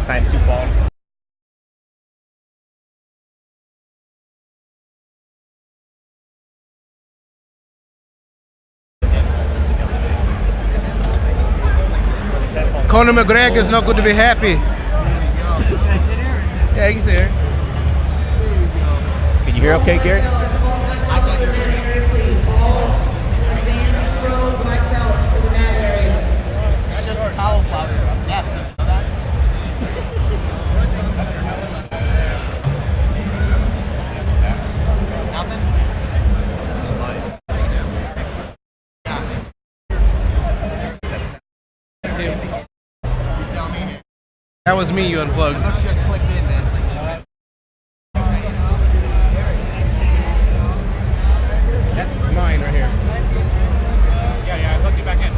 time to ball. Conor McGregor's not going to be happy. Yeah, he's there. Can you hear okay, Garry? I can't hear you. It's just a cauliflower. I'm deaf. You know that? Nothing? This is mine. Yeah. You tell me. That was me you unplugged. It looks just clicked in, man. That's mine right here. Yeah, I plugged it back in.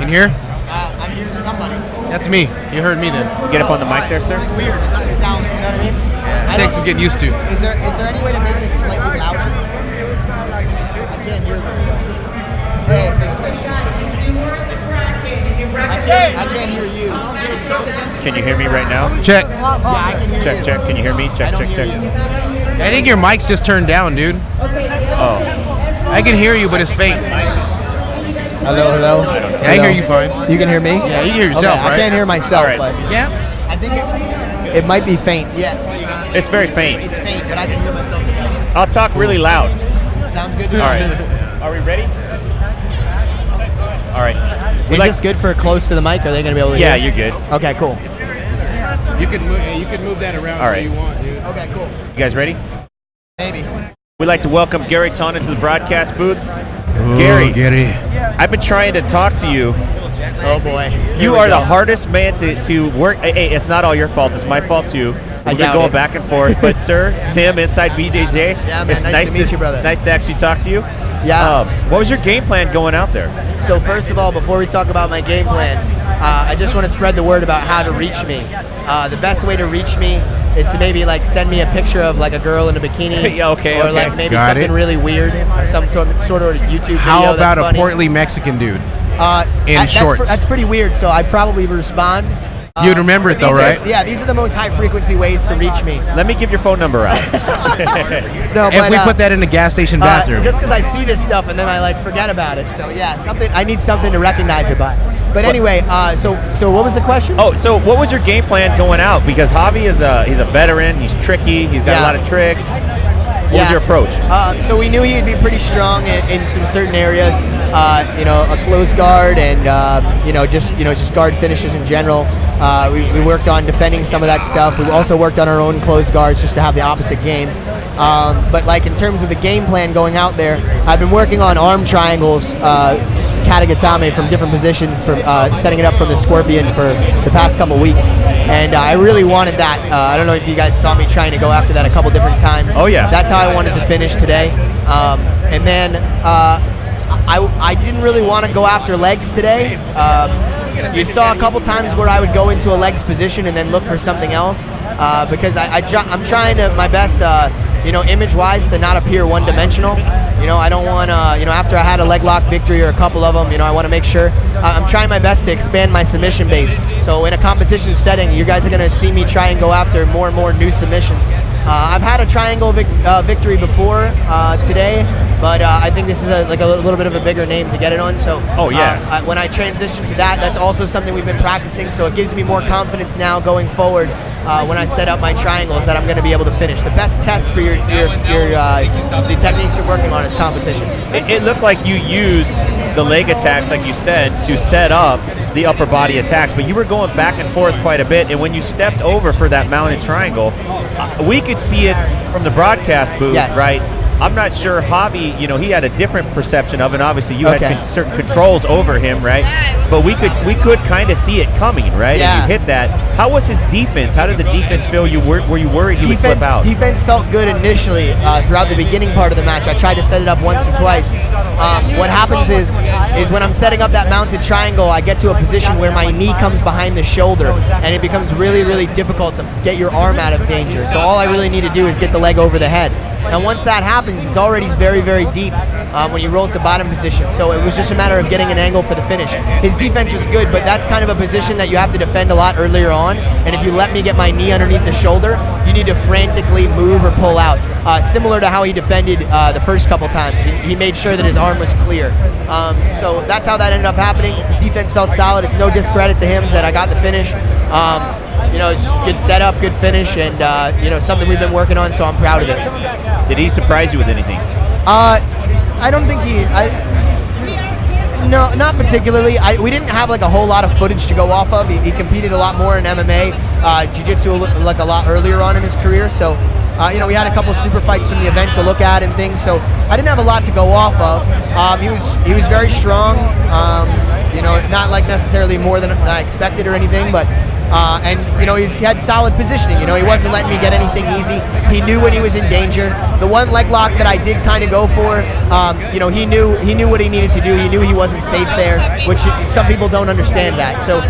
In here? I'm hearing somebody. That's me. You heard me then. Get up on the mic there, sir. It's weird. It doesn't sound, you know what I mean? It takes some getting used to. Is there any way to make this slightly louder? I can't hear very well. Hey, thanks, man. I can't hear you. Can you hear me right now? Check. Yeah, I can hear you. Check. Can you hear me? Check. I think your mic's just turned down, dude. Oh. I can hear you, but it's faint. Hello. Yeah, I hear you fine. You can hear me? Yeah, you hear yourself, okay, right? I can't hear myself, All right. but Yeah? I think it might be faint. Yeah. It's very faint. It's faint, but I can hear myself slightly. I'll talk really loud. Sounds good to me. All right. Are we ready? All right. Is this good for close to the mic? Are they going to be able to Yeah, hear? you're good. Okay, cool. You can move that around All where right. you want, dude. Okay, cool. You guys ready? Maybe. We'd like to welcome Garry Tonon to the broadcast booth. Oh, Garry, I've been trying to talk to you. Oh, boy. You are the hardest man to work. Hey, it's not all your fault. It's my fault, too. We've been going back and forth. But, sir, Tim, InsideBJJ. Yeah, man. It's Nice to meet you, brother. Nice to actually talk to you. Yeah. What was your game plan going out there? So first of all, before we talk about my game plan, I just want to spread the word about how to reach me. The best way to reach me is to maybe like send me a picture of like a girl in a bikini, Yeah, okay, or okay. like maybe Got something it. really weird, or some sort of YouTube video. How about that's a funny. portly Mexican dude? In shorts? That's pretty weird. So I'd probably respond. You'd remember it though, right? Yeah, these are the most high frequency ways to reach me. Let me give your phone number out. No, If we put that in the gas station bathroom. just because I see this stuff and then I like forget about it. So yeah, I need something to recognize it by. But anyway, so what was the question? Oh, so what was your game plan going out? Because Javi he's a veteran. He's tricky. He's got a lot of tricks. What was your approach? So we knew he'd be pretty strong in some certain areas. A close guard and just guard finishes in general. We worked on defending some of that stuff. We also worked on our own close guards just to have the opposite game. But like in terms of the game plan going out there, I've been working on arm triangles, katagatame from different positions, from setting it up from the scorpion for the past couple weeks, and I really wanted that. I don't know if you guys saw me trying to go after that a couple different times. Oh yeah. That's how I wanted to finish today. And then I didn't really want to go after legs today. You saw a couple times where I would go into a legs position and then look for something else because I'm trying to my best, image-wise to not appear one-dimensional. I don't want to, after I had a leg lock victory or a couple of them, I want to make sure I'm trying my best to expand my submission base. So in a competition setting, you guys are going to see me try and go after more and more new submissions. I've had a triangle victory before today, but I think this is a little bit of a bigger name to get it on. So when I transition to that, that's also something we've been practicing. So it gives me more confidence now going forward when I set up my triangles that I'm going to be able to finish. The best test for the techniques you're working on is competition. It looked like you used the leg attacks, like you said, to set up the upper body attacks, but you were going back and forth quite a bit, and when you stepped over for that mounted triangle, we could see it from the broadcast booth, right? I'm not sure Javi, he had a different perception of it. Obviously, you had certain controls over him, right? But we could kind of see it coming, right? Yeah. And you hit that. How was his defense? How did the defense feel? Were you worried he would slip out? Defense felt good initially throughout the beginning part of the match. I tried to set it up once or twice. What happens is when I'm setting up that mounted triangle, I get to a position where my knee comes behind the shoulder, and it becomes really, really difficult to get your arm out of danger. So all I really need to do is get the leg over the head. And once that happens, it's already very, very deep when you roll to bottom position. So it was just a matter of getting an angle for the finish. His defense was good, but that's kind of a position that you have to defend a lot earlier on. And if you let me get my knee underneath the shoulder, you need to frantically move or pull out. Similar to how he defended the first couple times. He made sure that his arm was clear. So that's how that ended up happening. His defense felt solid. It's no discredit to him that I got the finish. It's good setup, good finish, and something we've been working on, so I'm proud of it. Did he surprise you with anything? I don't think no, not particularly. We didn't have like a whole lot of footage to go off of. He competed a lot more in MMA, Jiu-Jitsu like a lot earlier on in his career, so we had a couple super fights from the event to look at and things, so I didn't have a lot to go off of. He was very strong, not like necessarily more than I expected or anything, but he had solid positioning. He wasn't letting me get anything easy. He knew when he was in danger. The one leg lock that I did kind of go for, he knew what he needed to do. He knew he wasn't safe there, which some people don't understand that. So,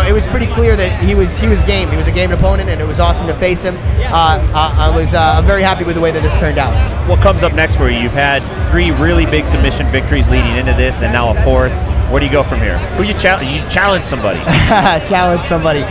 it was pretty clear that he was game. He was a game opponent, and it was awesome to face him. I'm very happy with the way that this turned out. What comes up next for you? You've had 3 really big submission victories leading into this, and now a 4th. Where do you go from here? Who you challenge? You challenge somebody. Challenge somebody.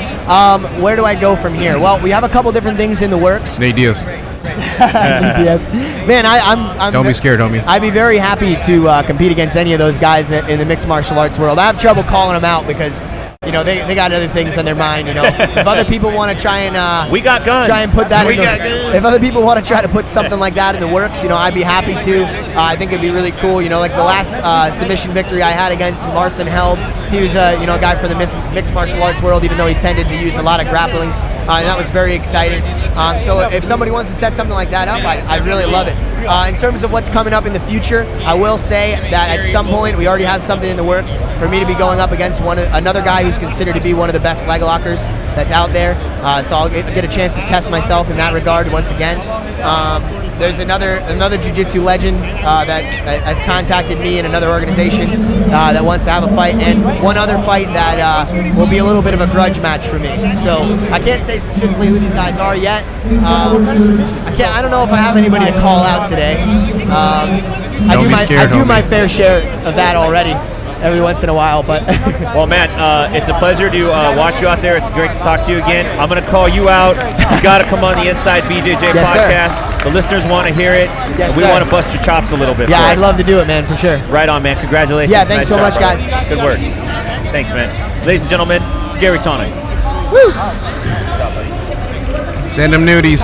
Where do I go from here? Well, we have a couple different things in the works. Nate Diaz. Yes. Man, I'm Don't be scared, homie. I'd be very happy to compete against any of those guys in the mixed martial arts world. I have trouble calling them out because they got other things on their mind. If other people want to try and we got guns. Try and put that. If other people want to try to put something like that in the works, I'd be happy to. I think it'd be really cool. Like the last submission victory I had against Marcin Held. He was a guy for the mixed martial arts world, even though he tended to use a lot of grappling. And that was very exciting. So if somebody wants to set something like that up, I'd really love it. In terms of what's coming up in the future, I will say that at some point we already have something in the works for me to be going up against another guy who's considered to be one of the best leg lockers that's out there. So I'll get a chance to test myself in that regard once again. There's another jiu-jitsu legend that has contacted me in another organization that wants to have a fight, and one other fight that will be a little bit of a grudge match for me. So I can't say specifically who these guys are yet. I don't know if I have anybody to call out today. I do my fair share of that already. Every once in a while, but well, man, it's a pleasure to watch you out there. It's great to talk to you again. I'm going to call you out. You got to come on the InsideBJJ podcast. Sir. The listeners want to hear it. Yes, we want to bust your chops a little bit. Yeah, I'd love to do it, man, for sure. Right on, man. Congratulations. Yeah, thanks so much, guys. Good work. Thanks, man. Ladies and gentlemen, Garry Tonon. Woo! Send them nudies.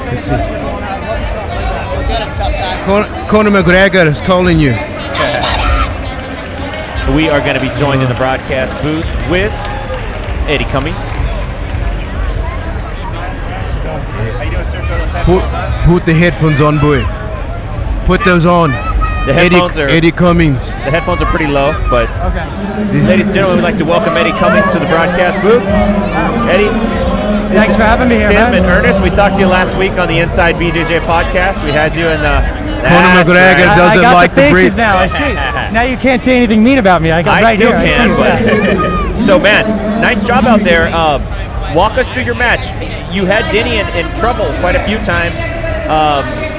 Let's see. Conor McGregor is calling you. We are going to be joined in the broadcast booth with Eddie Cummings. Put the headphones on, boy. Put those on. The headphones Eddie Cummings. The headphones are pretty low, but ladies and gentlemen, we'd like to welcome Eddie Cummings to the broadcast booth. Eddie, thanks for having me here, Tim man. and Ernest, we talked to you last week on the InsideBJJ podcast. We had you in the... Conor McGregor doesn't like the Brits. Now I see. Now you can't say anything mean about me. I still can, but... So, man, nice job out there. Walk us through your match. You had Denny in trouble quite a few times,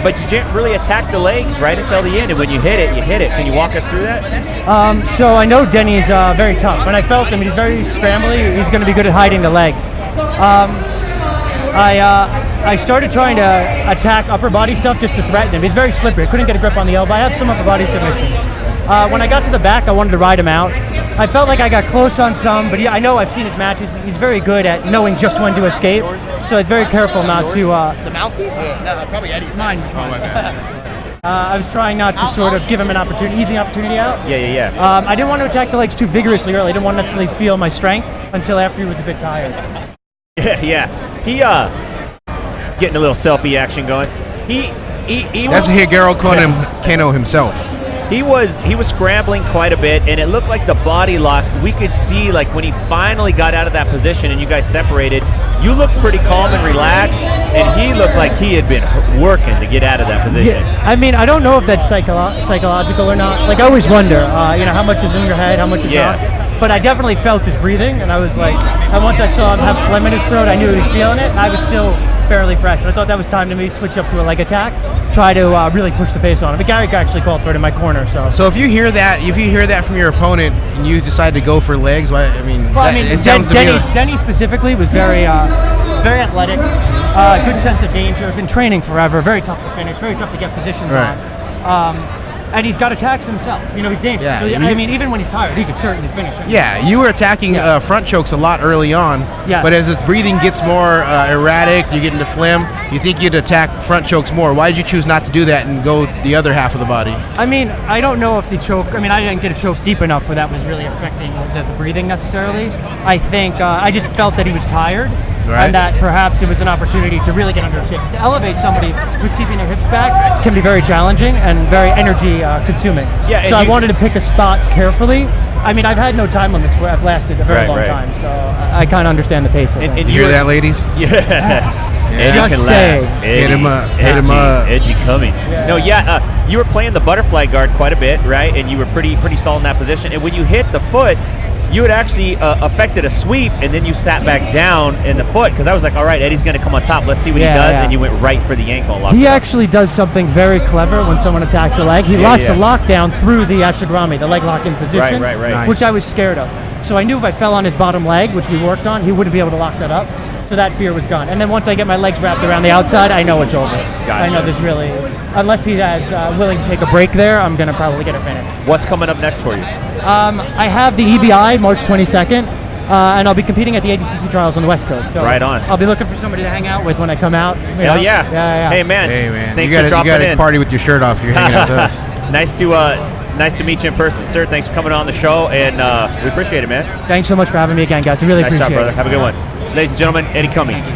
but you didn't really attack the legs right until the end, and when you hit it, you hit it. Can you walk us through that? So I know Denny's very tough. When I felt him, he's very scrambly. He's going to be good at hiding the legs. I started trying to attack upper body stuff just to threaten him. He's very slippery. I couldn't get a grip on the elbow. I have some upper body submissions. When I got to the back, I wanted to ride him out. I felt like I got close on some, but I know I've seen his matches. He's very good at knowing just when to escape. So I was very careful not to... the mouthpiece? No, probably Eddie's. Mine. I was trying not to sort of give him an opportunity, easy opportunity out. Yeah. I didn't want to attack the legs too vigorously early. I didn't want to necessarily feel my strength until after he was a bit tired. Yeah. He getting a little selfie action going. He That's Higuero Kano himself. He was scrambling quite a bit, and it looked like the body lock. We could see, like, when he finally got out of that position and you guys separated, you looked pretty calm and relaxed, and he looked like he had been working to get out of that position. Yeah, I mean, I don't know if that's psychological or not. Like, I always wonder, how much is in your head, how much is not. But I definitely felt his breathing, and I was like, and once I saw him have phlegm in his throat, I knew he was feeling it. I was still fairly fresh. I thought that was time to maybe switch up to a leg attack, try to really push the pace on him. But Garry actually called for it in my corner. So if you hear that from your opponent and you decide to go for legs, it sounds to me like Denny specifically was very athletic, good sense of danger, been training forever, very tough to finish, very tough to get positions on. And he's got attacks himself. He's dangerous. Yeah, So, even when he's tired, he could certainly finish him. Yeah, you were attacking front chokes a lot early on, Yes. but as his breathing gets more erratic, you get into phlegm, you think you'd attack front chokes more. Why did you choose not to do that and go the other half of the body? I don't know if the choke, I didn't get a choke deep enough where that was really affecting the breathing necessarily. I think I just felt that he was tired. Right. And that perhaps it was an opportunity to really get under his hips. To elevate somebody who's keeping their hips back can be very challenging and very energy consuming. Yeah, so I wanted to pick a spot carefully. I've had no time limits where I've lasted a very long time, so I kind of understand the pace of it. And you hear that, ladies? Eddie Just can say. last. Hit him up. Edgy Cummings. You were playing the butterfly guard quite a bit, right? And you were pretty solid in that position. And when you hit the foot, you had actually affected a sweep, and then you sat back down in the foot, because I was like, all right, Eddie's going to come on top. Let's see what he does. And you went right for the ankle. He actually does something very clever when someone attacks a leg. He locks the lockdown through the ashigrami, the leg lock-in position, Right. Nice. which I was scared of. So I knew if I fell on his bottom leg, which we worked on, he wouldn't be able to lock that up. So that fear was gone. And then once I get my legs wrapped around the outside, I know it's over. Gotcha. I know there's really, unless he is willing to take a break there, I'm going to probably get a finish. What's coming up next for you? I have the EBI March 22nd, and I'll be competing at the ADCC trials on the West Coast. So Right on. I'll be looking for somebody to hang out with when I come out. Hell yeah. Yeah. Hey, man. Thanks for dropping you gotta in. party with your shirt off. You're hanging out with us. Nice to meet you in person, sir. Thanks for coming on the show, and we appreciate it, man. Thanks so much for having me again, guys. I really Nice appreciate job, brother. it. Have a good one. Ladies and gentlemen, Eddie Cummings.